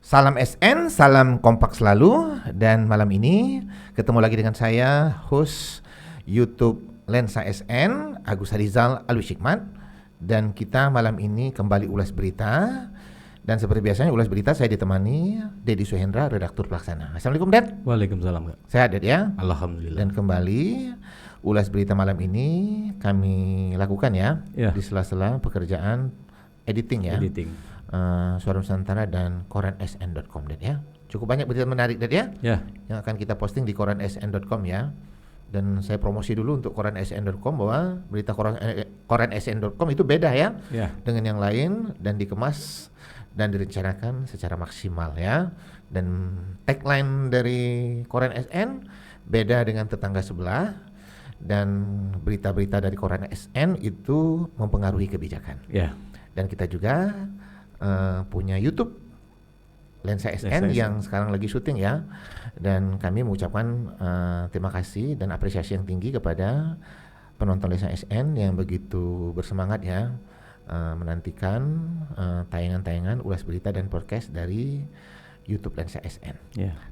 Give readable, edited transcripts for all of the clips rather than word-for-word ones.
Salam SN, salam kompak selalu. Dan malam ini ketemu lagi dengan saya, host YouTube Lensa SN, Agus Harizal Alwi Hikmat. Dan kita malam ini kembali ulas berita. Dan seperti biasanya ulas berita saya ditemani Dedi Suhendra, redaktur pelaksana. Assalamualaikum, Ded. Waalaikumsalam, Kak. Sehat, Ded, ya? Alhamdulillah. Dan kembali ulas berita malam ini kami lakukan ya, di sela-sela pekerjaan editing ya. Suara Nusantara dan koransn.com, Ded, ya. Cukup banyak berita menarik, Ded, ya, yang akan kita posting di koransn.com ya. Dan saya promosi dulu untuk koransn.com bahwa berita koransn.com itu beda ya, dengan yang lain dan dikemas dan direncanakan secara maksimal ya. Dan tagline dari Koran SN beda dengan tetangga sebelah, dan berita-berita dari Koran SN itu mempengaruhi kebijakan. Dan kita juga punya YouTube Lensa SN yang sekarang lagi syuting ya. Dan kami mengucapkan terima kasih dan apresiasi yang tinggi kepada penonton Lensa SN yang begitu bersemangat ya, menantikan tayangan-tayangan ulas berita dan podcast dari YouTube Lensa SN.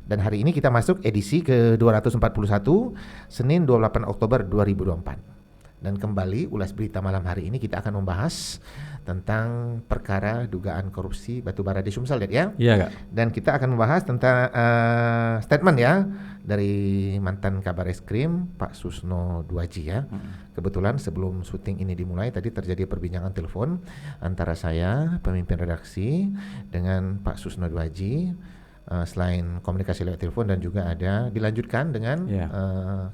Dan hari ini kita masuk edisi ke 241 Senin 28 Oktober 2024. Dan kembali ulas berita malam hari ini kita akan membahas tentang perkara dugaan korupsi batubara di Sumsel, ya. Iya, Kak. Dan kita akan membahas tentang statement ya dari mantan Kabar Eskrim Pak Susno Duaji ya. Kebetulan sebelum syuting ini dimulai tadi terjadi perbincangan telepon antara saya, pemimpin redaksi, dengan Pak Susno Duaji. Selain komunikasi lewat telepon dan juga ada dilanjutkan dengan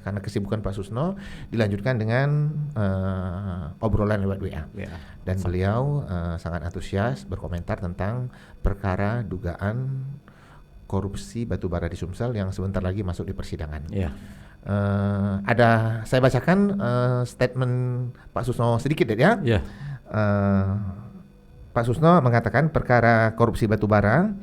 karena kesibukan Pak Susno dilanjutkan dengan obrolan lewat WA. Dan beliau sangat antusias berkomentar tentang perkara dugaan korupsi batubara di Sumsel yang sebentar lagi masuk di persidangan. Ada saya bacakan statement Pak Susno sedikit ya. Pak Susno mengatakan perkara korupsi batubara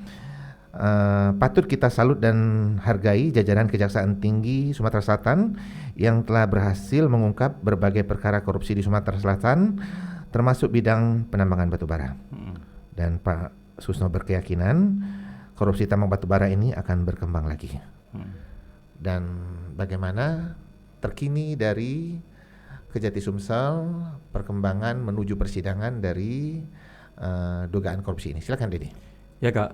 patut kita salut dan hargai jajaran Kejaksaan Tinggi Sumatera Selatan yang telah berhasil mengungkap berbagai perkara korupsi di Sumatera Selatan, termasuk bidang penambangan batubara. Dan Pak Susno berkeyakinan korupsi tambang batubara ini akan berkembang lagi. Dan bagaimana terkini dari Kejati Sumsel, perkembangan menuju persidangan dari dugaan korupsi ini? Silakan, Dedi. Ya, Kak,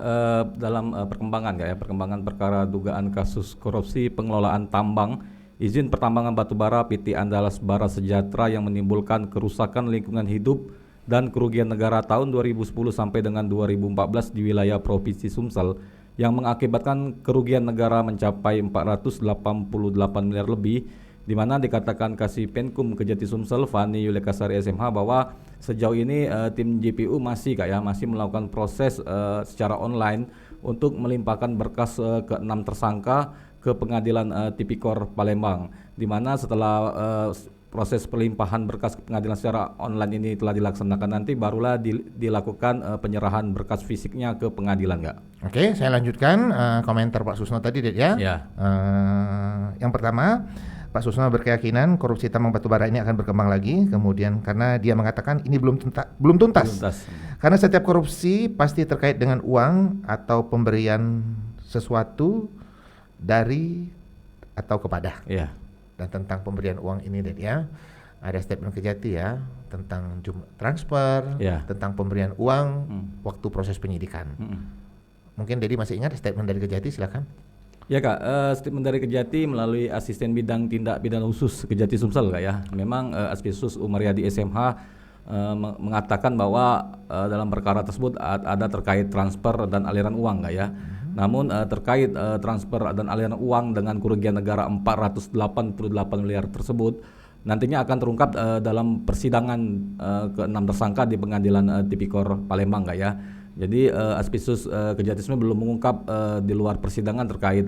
dalam perkembangan perkara dugaan kasus korupsi pengelolaan tambang izin pertambangan batubara PT Andalas Bara Sejahtera yang menimbulkan kerusakan lingkungan hidup dan kerugian negara tahun 2010 sampai dengan 2014 di wilayah Provinsi Sumsel yang mengakibatkan kerugian negara mencapai 488 miliar lebih, di mana dikatakan Kasih Penkum Kejati Sumsel Fani Yulekasari SMH bahwa sejauh ini tim JPU masih melakukan proses secara online untuk melimpahkan berkas ke-6 tersangka ke Pengadilan Tipikor Palembang, di mana setelah proses pelimpahan berkas ke pengadilan secara online ini telah dilaksanakan, nanti barulah dilakukan penyerahan berkas fisiknya ke pengadilan, Kak. Oke, saya lanjutkan komentar Pak Susno tadi, Ded, ya. Yang pertama, Pak Susno berkeyakinan korupsi tambang batubara ini akan berkembang lagi, kemudian karena dia mengatakan ini belum tuntas. Karena setiap korupsi pasti terkait dengan uang atau pemberian sesuatu dari atau kepada. Dan tentang pemberian uang ini, Ded, ya, ada statement Kejati ya tentang transfer, tentang pemberian uang waktu proses penyidikan. Mungkin Dedi masih ingat statement dari Kejati, silakan. Ya, Kak, statement dari Kejati melalui asisten bidang tindak pidana khusus Kejati Sumsel, Kak, ya. Memang Aspisus Umaryadi SMH mengatakan bahwa dalam perkara tersebut ada terkait transfer dan aliran uang, Kak, ya. Namun terkait transfer dan aliran uang dengan kerugian negara 488 miliar tersebut nantinya akan terungkap dalam persidangan ke-6 tersangka di Pengadilan Tipikor Palembang, Kak, ya. Jadi Aspisus Kejati belum mengungkap di luar persidangan terkait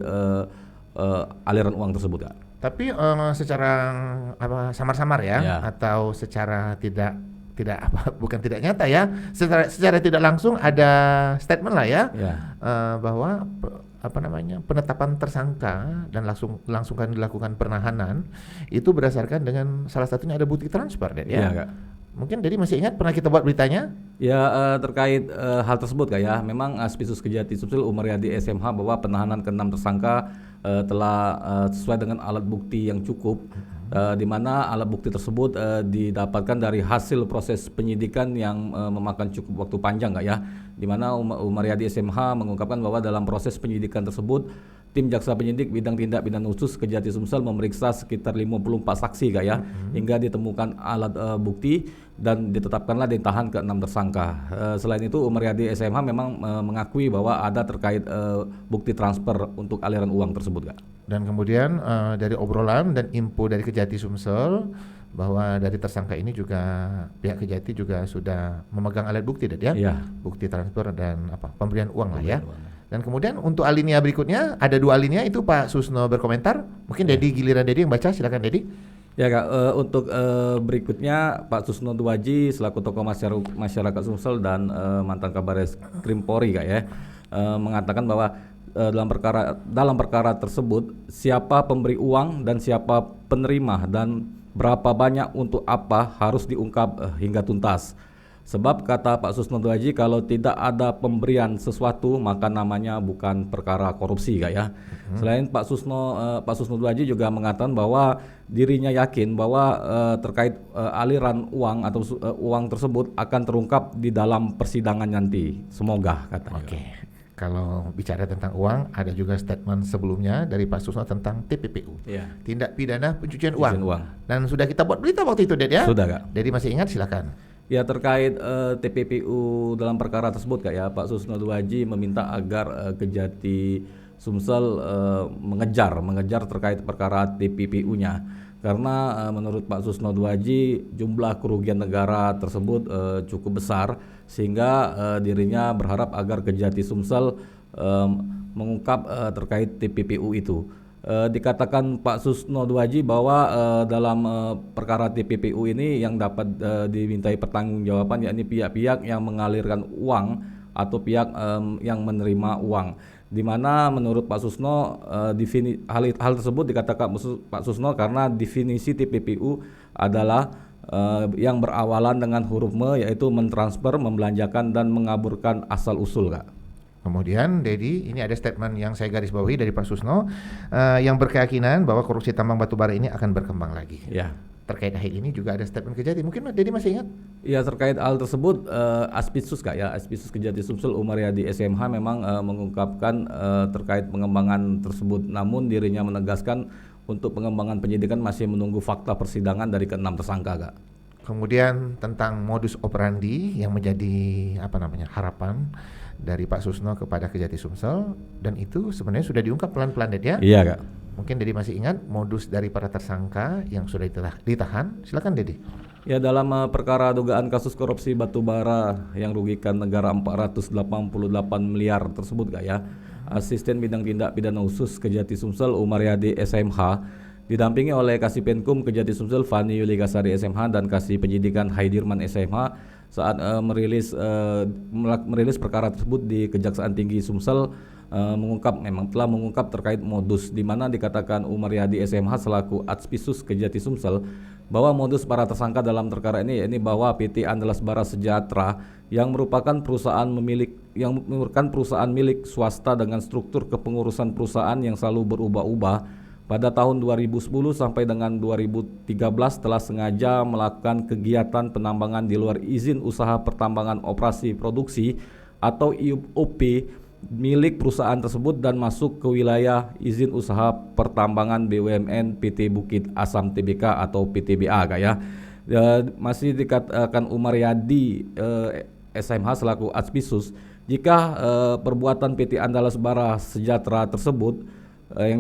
aliran uang tersebut, Kak. Tapi secara samar-samar ya, atau secara bukan tidak nyata ya, secara tidak langsung ada statement lah ya, bahwa penetapan tersangka dan langsung kan dilakukan penahanan itu berdasarkan dengan salah satunya ada bukti transfer, ya. Kak. Mungkin Dedi masih ingat pernah kita buat beritanya? Ya terkait hal tersebut Kak ya, memang Aspisus Kejati Sumsel Umaryadi SMH bahwa penahanan ke-6 tersangka telah sesuai dengan alat bukti yang cukup, di mana alat bukti tersebut didapatkan dari hasil proses penyidikan yang memakan cukup waktu panjang Kak ya, di mana Umaryadi SMH mengungkapkan bahwa dalam proses penyidikan tersebut tim jaksa penyidik bidang tindak pidana khusus Kejati Sumsel memeriksa sekitar 54 saksi Kak ya, hingga ditemukan alat bukti dan ditetapkanlah ditahan ke-6 tersangka. Selain itu Umaryadi SMH memang mengakui bahwa ada terkait bukti transfer untuk aliran uang tersebut Kak. Dan kemudian dari obrolan dan info dari Kejati Sumsel bahwa dari tersangka ini juga pihak Kejati juga sudah memegang alat bukti ya, bukti transfer dan pemberian uang lah ya. Dan kemudian untuk alinea berikutnya ada 2 alinea itu Pak Susno berkomentar. Mungkin Dedi giliran Dedi yang baca, silakan Dedi. Ya Kak, untuk berikutnya Pak Susno Duwaji selaku tokoh masyarakat Sumsel dan mantan Kabares Krim Polri Kak ya, mengatakan bahwa dalam perkara tersebut siapa pemberi uang dan siapa penerima dan berapa banyak untuk apa harus diungkap hingga tuntas. Sebab kata Pak Susno Duwaji, kalau tidak ada pemberian sesuatu maka namanya bukan perkara korupsi Kak ya. Selain Pak Susno Duwaji juga mengatakan bahwa dirinya yakin bahwa terkait aliran uang atau uang tersebut akan terungkap di dalam persidangan nanti. Semoga katanya. Oke. Kalau bicara tentang uang, ada juga statement sebelumnya dari Pak Susno tentang TPPU, tindak pidana pencucian uang. Dan sudah kita buat berita waktu itu, Ded ya? Sudah Kak. Jadi masih ingat, silakan. Ya terkait TPPU dalam perkara tersebut Kak ya, Pak Susno Duwaji meminta agar Kejati Sumsel mengejar terkait perkara TPPU-nya, karena menurut Pak Susno Duwaji jumlah kerugian negara tersebut cukup besar, sehingga dirinya berharap agar Kejati Sumsel mengungkap terkait TPPU itu. Dikatakan Pak Susno Duwaji bahwa dalam perkara TPPU ini yang dapat dimintai pertanggungjawaban yakni pihak-pihak yang mengalirkan uang atau pihak yang menerima uang. Di mana menurut Pak Susno hal tersebut dikatakan Pak Susno karena definisi TPPU adalah yang berawalan dengan huruf M, yaitu mentransfer, membelanjakan dan mengaburkan asal usul Kak. Kemudian Dedi, ini ada statement yang saya garis bawahi dari Pak Susno yang berkeyakinan bahwa korupsi tambang batubara ini akan berkembang lagi. Ya. Terkait hal ini juga ada statement Kejati. Mungkin Dedi masih ingat? Ya, terkait hal tersebut Aspisus Kak ya, Aspisus Kejati Sumsel Umaryadi SMH memang mengungkapkan terkait pengembangan tersebut. Namun dirinya menegaskan untuk pengembangan penyidikan masih menunggu fakta persidangan dari ke-6 tersangka Kak. Kemudian tentang modus operandi yang menjadi harapan dari Pak Susno kepada Kejati Sumsel, dan itu sebenarnya sudah diungkap pelan-pelan ya. Iya Kak. Mungkin Dedi masih ingat modus dari para tersangka yang sudah ditahan. Silakan Dedi. Ya, dalam perkara dugaan kasus korupsi batubara yang rugikan negara 488 miliar tersebut Kak ya, Asisten Bidang Tindak Pidana Khusus Kejati Sumsel Umaryadi SMH didampingi oleh Kasih Penkum Kejati Sumsel Fani Yuligasari SMH dan Kasih Penyidikan Haidirman SMH saat merilis perkara tersebut di Kejaksaan Tinggi Sumsel, telah mengungkap terkait modus, di mana dikatakan Umaryadi SMH selaku Aspisus Kejati Sumsel bahwa modus para tersangka dalam perkara ini yakni bahwa PT Andalas Bara Sejahtera yang merupakan perusahaan milik swasta dengan struktur kepengurusan perusahaan yang selalu berubah-ubah, pada tahun 2010 sampai dengan 2013 telah sengaja melakukan kegiatan penambangan di luar izin usaha pertambangan operasi produksi atau IUP milik perusahaan tersebut dan masuk ke wilayah izin usaha pertambangan BUMN PT Bukit Asam Tbk atau PTBA Kak ya. Masih dikatakan Umaryadi SMH selaku Aspisus jika perbuatan PT Andalas Bara Sejahtera tersebut yang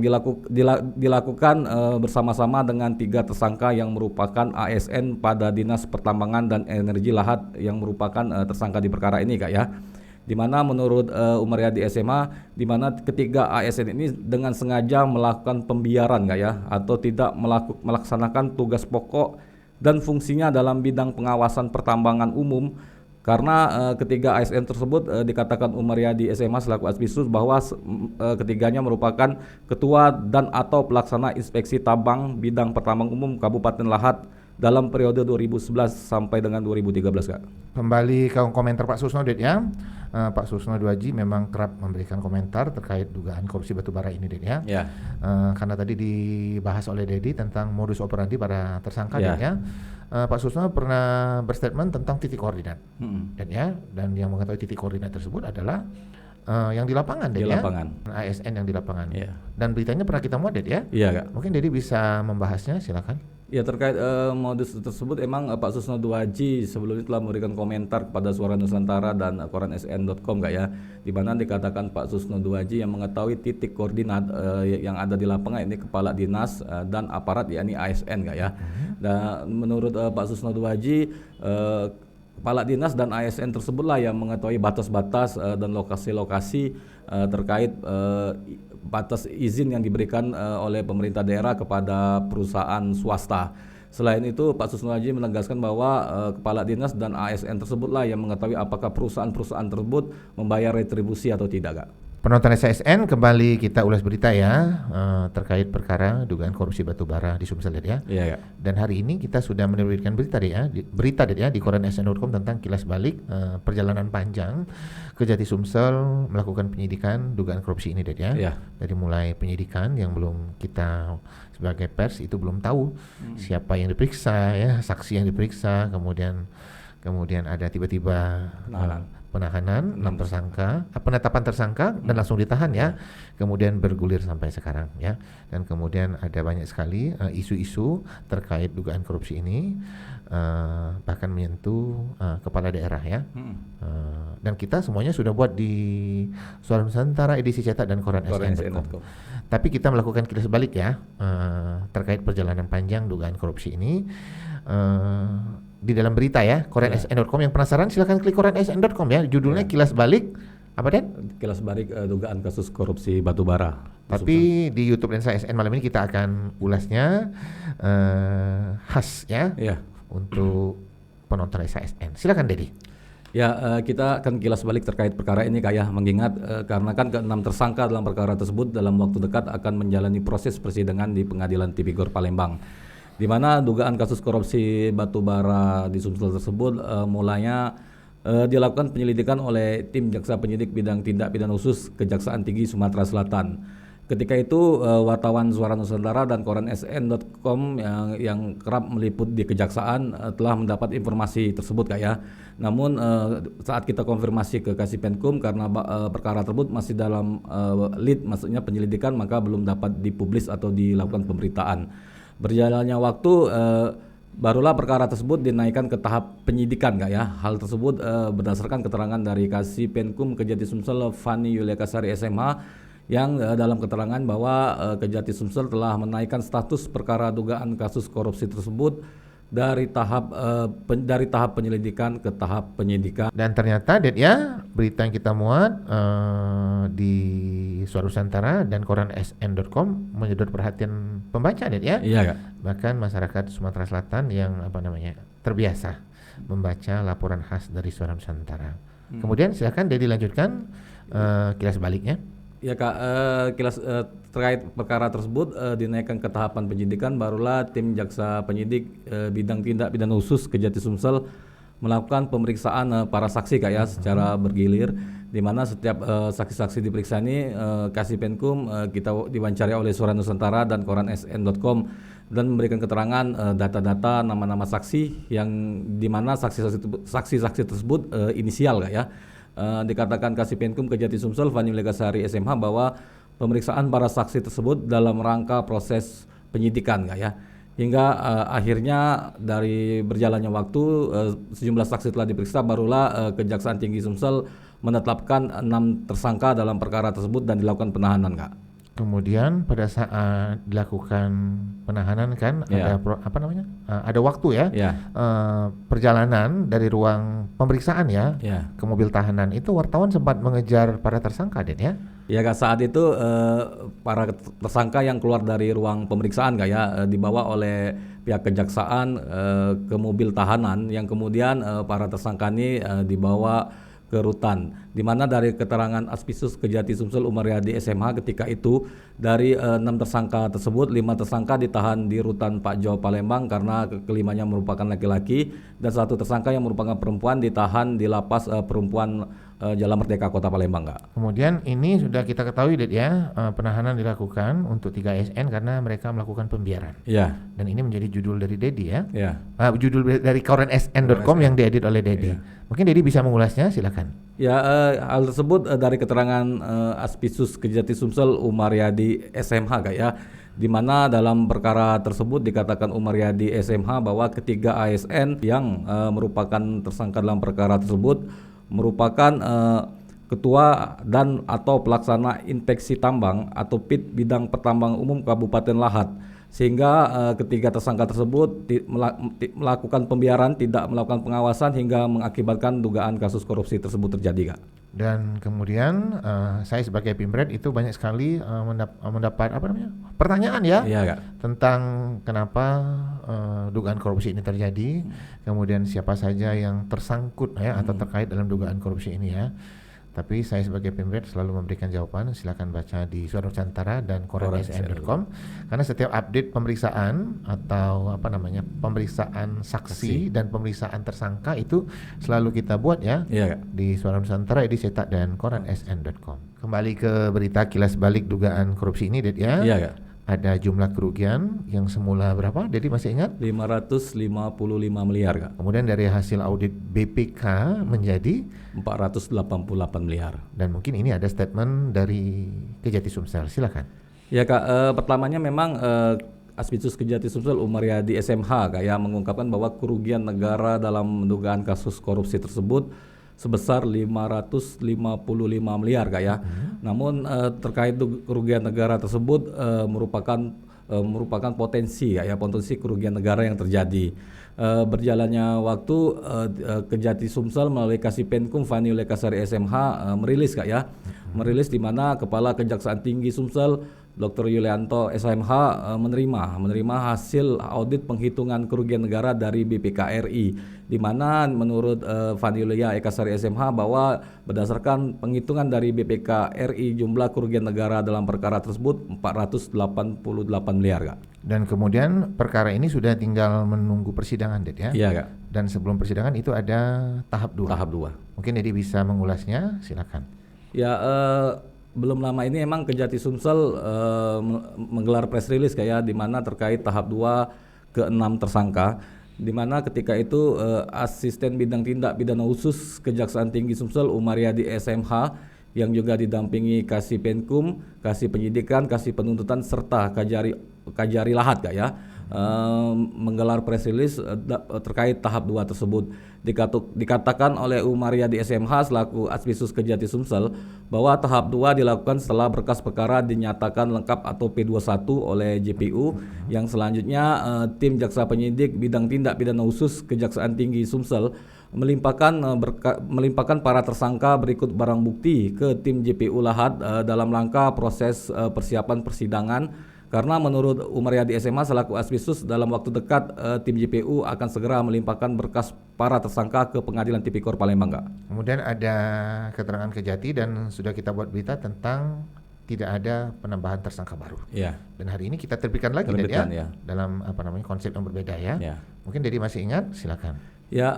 dilakukan bersama-sama dengan 3 tersangka yang merupakan ASN pada Dinas Pertambangan dan Energi Lahat yang merupakan tersangka di perkara ini Kak ya. Di mana menurut Umaryadi SMA, di mana ketiga ASN ini dengan sengaja melakukan pembiaran Kak ya, atau tidak melaksanakan tugas pokok dan fungsinya dalam bidang pengawasan pertambangan umum. Karena ketiga ASN tersebut dikatakan Umaryadi SMA selaku Aspisus bahwa ketiganya merupakan ketua dan atau pelaksana inspeksi tambang bidang pertambangan umum Kabupaten Lahat dalam periode 2011 sampai dengan 2013 Kak. Kembali ke komentar Pak Susno Det ya. Pak Susno Duaji memang kerap memberikan komentar terkait dugaan korupsi batubara ini Det ya. Karena tadi dibahas oleh Dedi tentang modus operandi para tersangka Det ya. Pak Susno pernah berstatement tentang titik koordinat Den ya, dan yang mengetahui titik koordinat tersebut adalah yang di lapangan Det ya. ASN yang di lapangan. Dan beritanya pernah kita muat Det ya. Iya Kak. Mungkin Dedi bisa membahasnya, silakan. Ya, terkait modus tersebut emang Pak Susno Duaji sebelumnya telah memberikan komentar kepada Suara Nusantara dan koran SN.com Kak ya, di mana dikatakan Pak Susno Duaji yang mengetahui titik koordinat yang ada di lapangan ini kepala dinas dan aparat yakni ASN Kak ya. Dan menurut Pak Susno Duaji, kepala dinas dan ASN tersebutlah yang mengetahui batas-batas dan lokasi-lokasi terkait batas izin yang diberikan oleh pemerintah daerah kepada perusahaan swasta. Selain itu, Pak Susno Duaji menegaskan bahwa kepala dinas dan ASN tersebutlah yang mengetahui apakah perusahaan-perusahaan tersebut membayar retribusi atau tidak, Kak. Penonton SSN, kembali kita ulas berita ya terkait perkara dugaan korupsi batubara di Sumsel ya. Iya. Dan hari ini kita sudah menerbitkan berita di koran SN.com tentang kilas balik perjalanan panjang Kejati Sumsel melakukan penyidikan dugaan korupsi ini ya. Dari mulai penyidikan yang belum kita sebagai pers itu belum tahu siapa yang diperiksa ya, saksi yang diperiksa, kemudian ada tiba-tiba penahanan 6 tersangka, penetapan tersangka dan langsung ditahan ya. Kemudian bergulir sampai sekarang ya. Dan kemudian ada banyak sekali isu-isu terkait dugaan korupsi ini, bahkan menyentuh kepala daerah ya. Dan kita semuanya sudah buat di Suara Nusantara edisi cetak dan koran SN.com. Tapi kita melakukan kilas balik ya terkait perjalanan panjang dugaan korupsi ini. Di dalam berita ya, koran SN.com. Yang penasaran silakan klik koran SN.com ya. Judulnya kilas balik apa Den? Kilas balik dugaan kasus korupsi batubara. Tapi di YouTube dan SN malam ini kita akan ulasnya khas ya untuk penonton SN. Silakan Dedi. Ya, kita akan kilas balik terkait perkara ini Kak ya, mengingat karena kan ke-6 tersangka dalam perkara tersebut dalam waktu dekat akan menjalani proses persidangan di Pengadilan Tipikor Palembang, di mana dugaan kasus korupsi batubara di Sumsel tersebut mulanya dilakukan penyelidikan oleh tim jaksa penyidik bidang tindak pidana khusus Kejaksaan Tinggi Sumatera Selatan. Ketika itu wartawan Suara Nusantara dan koran SN.com yang kerap meliput di kejaksaan telah mendapat informasi tersebut Kak ya. Namun saat kita konfirmasi ke Kasipenkum karena perkara tersebut masih dalam lead, maksudnya penyelidikan, maka belum dapat dipublis atau dilakukan pemberitaan. Berjalannya waktu barulah perkara tersebut dinaikkan ke tahap penyidikan Kak ya. Hal tersebut berdasarkan keterangan dari Kasipenkum Kejati Sumsel Fani Yulia Kasari SMH yang dalam keterangan bahwa Kejati Sumsel telah menaikkan status perkara dugaan kasus korupsi tersebut dari tahap penyelidikan ke tahap penyidikan. Dan ternyata Det ya, berita yang kita muat di Suara Nusantara dan koran SN.com menyedot perhatian pembaca Det ya. Iya Kak. Bahkan masyarakat Sumatera Selatan yang terbiasa membaca laporan khas dari Suara Nusantara. Kemudian silakan Dedi lanjutkan kilas baliknya. Ya Kak, kilas terkait perkara tersebut dinaikkan ke tahapan penyidikan, barulah tim jaksa penyidik bidang tindak pidana khusus Kejati Sumsel melakukan pemeriksaan para saksi Kak ya secara bergilir, di mana setiap saksi-saksi diperiksa ini Kasipenkum kita diwawancari oleh Suara Nusantara dan koran SN.com dan memberikan keterangan data-data nama-nama saksi yang di mana saksi-saksi tersebut inisial Kak ya. Dikatakan Kasipenkum Kejati Sumsel Fani Yulia Kasari SMH bahwa pemeriksaan para saksi tersebut dalam rangka proses penyidikan Kak ya. Hingga akhirnya dari berjalannya waktu sejumlah saksi telah diperiksa, barulah Kejaksaan Tinggi Sumsel menetapkan 6 tersangka dalam perkara tersebut dan dilakukan penahanan Kak. Kemudian pada saat dilakukan penahanan kan ada waktu ya, perjalanan dari ruang pemeriksaan ya ke mobil tahanan itu wartawan sempat mengejar para tersangka Den ya. Ya Kak, saat itu para tersangka yang keluar dari ruang pemeriksaan Kak ya dibawa oleh pihak kejaksaan ke mobil tahanan yang kemudian para tersangka ini dibawa ke rutan. di mana dari keterangan Aspicius Kejati Sumsel Umaryadi SMH ketika itu dari 6 tersangka tersebut 5 tersangka ditahan di rutan Pak Jo Palembang karena kelimanya merupakan laki-laki dan 1 tersangka yang merupakan perempuan ditahan di lapas perempuan Jalan Merdeka Kota Palembang, Kak. Kemudian ini sudah kita ketahui ya, penahanan dilakukan untuk 3 ASN karena mereka melakukan pembiaran. Iya. Dan ini menjadi judul dari Dedi ya. Iya. Judul dari korenSN.com yang diedit oleh Dedi. Iya. Mungkin Dedi bisa mengulasnya, silakan. Ya, hal tersebut dari keterangan Aspicius Kejati Sumsel Umaryadi SMH, Kak ya. Di mana dalam perkara tersebut dikatakan Umaryadi SMH bahwa ketiga ASN yang merupakan tersangka dalam perkara tersebut merupakan ketua dan atau pelaksana inspeksi tambang atau PIT bidang pertambang umum Kabupaten Lahat, sehingga ketiga tersangka tersebut melakukan pembiaran, tidak melakukan pengawasan hingga mengakibatkan dugaan kasus korupsi tersebut terjadi, Kak. Dan kemudian saya sebagai Pimpred itu banyak sekali mendapat pertanyaan ya, Kak, tentang kenapa dugaan korupsi ini terjadi, kemudian siapa saja yang tersangkut ya atau terkait dalam dugaan korupsi ini ya. Tapi saya sebagai Pimpred selalu memberikan jawaban. Silakan baca di Suara Nusantara dan korenSN.com karena setiap update pemeriksaan atau pemeriksaan saksi dan pemeriksaan tersangka itu selalu kita buat ya, di Suara Nusantara, Edi Cetak dan korenSN.com. Kembali ke berita kilas balik dugaan korupsi ini, Ded ya. Iya, Kak. Ada jumlah kerugian yang semula berapa? Dedi masih ingat? 555 miliar, Kak. Kemudian dari hasil audit BPK menjadi 488 miliar. Dan mungkin ini ada statement dari Kejati Sumsel, silakan. Ya, Kak, pertamanya memang Aspicius Kejati Sumsel Umaryadi SMH, Kak, ya, mengungkapkan bahwa kerugian negara dalam dugaan kasus korupsi tersebut sebesar 555 miliar, Kak ya. Namun terkait kerugian negara tersebut merupakan potensi kerugian negara yang terjadi. Berjalannya waktu Kejati Sumsel melalui Kasipenkum Fani Lekasari SMH merilis, Kak ya. Merilis di mana Kepala Kejaksaan Tinggi Sumsel Dr. Yulianto SMH menerima hasil audit penghitungan kerugian negara dari BPK RI, di mana menurut Fani Yulia Ekasari SMH bahwa berdasarkan penghitungan dari BPK RI jumlah kerugian negara dalam perkara tersebut 488 miliar, Kak. Dan kemudian perkara ini sudah tinggal menunggu persidangan, Ded ya. Iya, Kak. Dan sebelum persidangan itu ada tahap 2. Tahap 2. Mungkin Dedi bisa mengulasnya, silakan. Ya, belum lama ini emang Kejati Sumsel menggelar press release kayak di mana terkait tahap 2 ke-6 tersangka, di mana ketika itu asisten bidang tindak pidana khusus Kejaksaan Tinggi Sumsel Umaryadi SMH yang juga didampingi Kasipenkum, Kasih Penyidikan, Kasih Penuntutan serta Kajari Lahat, Kak ya, menggelar press release terkait tahap 2 tersebut. Dikatakan oleh Umaryadi SMH selaku Aspicius Kejati Sumsel bahwa tahap 2 dilakukan setelah berkas perkara dinyatakan lengkap atau P21 oleh JPU, yang selanjutnya tim jaksa penyidik bidang tindak pidana khusus Kejaksaan Tinggi Sumsel melimpahkan para tersangka berikut barang bukti ke tim JPU Lahat dalam rangka proses persiapan persidangan. Karena menurut Umaryadi SMH selaku Aspicius dalam waktu dekat tim JPU akan segera melimpahkan berkas para tersangka ke Pengadilan Tipikor Palembang, Kak. Kemudian ada keterangan Kejati dan sudah kita buat berita tentang tidak ada penambahan tersangka baru. Iya. Dan hari ini kita terbitkan lagi ya, dalam konsep yang berbeda ya. Ya. Mungkin Dedi masih ingat, silakan. Ya,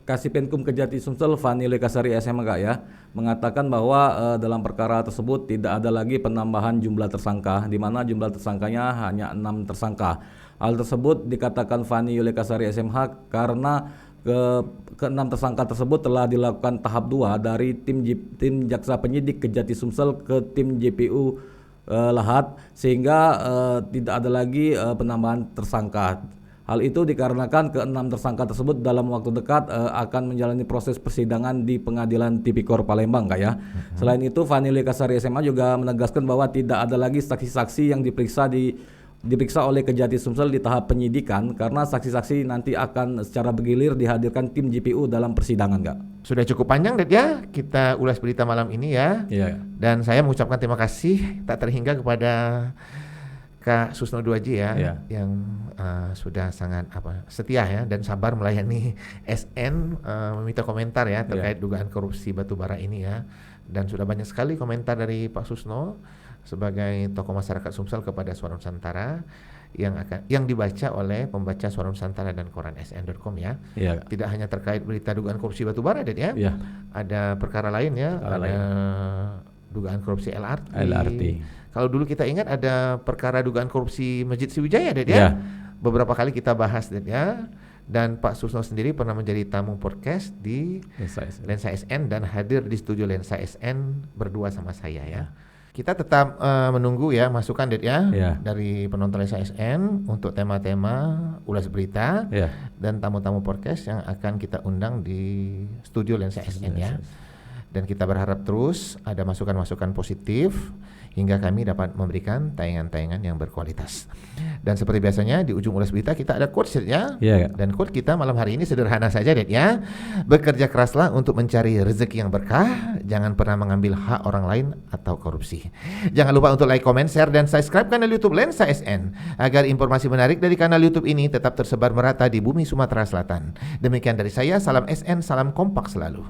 Kasipenkum Kejati Sumsel Fani Lekasari SMH, Kak ya, mengatakan bahwa dalam perkara tersebut tidak ada lagi penambahan jumlah tersangka, di mana jumlah tersangkanya hanya 6 tersangka. Hal tersebut dikatakan Fani Lekasari SMH karena ke-6 tersangka tersebut telah dilakukan tahap 2 dari tim jaksa penyidik Kejati Sumsel ke tim JPU Lahat, sehingga tidak ada lagi penambahan tersangka. Hal itu dikarenakan ke-6 tersangka tersebut dalam waktu dekat akan menjalani proses persidangan di Pengadilan Tipikor Palembang, Kak ya. Selain itu, Fani Lekasari SMA juga menegaskan bahwa tidak ada lagi saksi-saksi yang diperiksa oleh Kejati Sumsel di tahap penyidikan, karena saksi-saksi nanti akan secara bergilir dihadirkan tim JPU dalam persidangan, Kak. Sudah cukup panjang, Ded ya, kita ulas berita malam ini ya. Iya. Dan saya mengucapkan terima kasih tak terhingga kepada Kak Susno 2J yang sudah sangat setia ya dan sabar melayani SN meminta komentar ya terkait dugaan korupsi batubara ini ya, dan sudah banyak sekali komentar dari Pak Susno sebagai tokoh masyarakat Sumsel kepada Suara Nusantara yang dibaca oleh pembaca Suara Nusantara dan koran SN.com ya. Tidak hanya terkait berita dugaan korupsi batubara ya. Ada perkara lain ya, dugaan korupsi LRT. Kalau dulu kita ingat ada perkara dugaan korupsi Masjid Sriwijaya ya. Beberapa kali kita bahas ya. Dan Pak Susno sendiri pernah menjadi tamu podcast di Lensa SN dan hadir di studio Lensa SN berdua sama saya ya. Kita tetap menunggu ya masukan dari penonton Lensa SN untuk tema-tema ulas berita dan tamu-tamu podcast yang akan kita undang di studio Lensa SN ya. Dan kita berharap terus ada masukan-masukan positif hingga kami dapat memberikan tayangan-tayangan yang berkualitas. Dan seperti biasanya di ujung ulas berita kita ada quotes ya. Dan quote kita malam hari ini sederhana saja ya. Bekerja keraslah untuk mencari rezeki yang berkah, jangan pernah mengambil hak orang lain atau korupsi. Jangan lupa untuk like, comment, share dan subscribe kanal YouTube Lensa SN agar informasi menarik dari kanal YouTube ini tetap tersebar merata di bumi Sumatera Selatan. Demikian dari saya, salam SN, salam kompak selalu.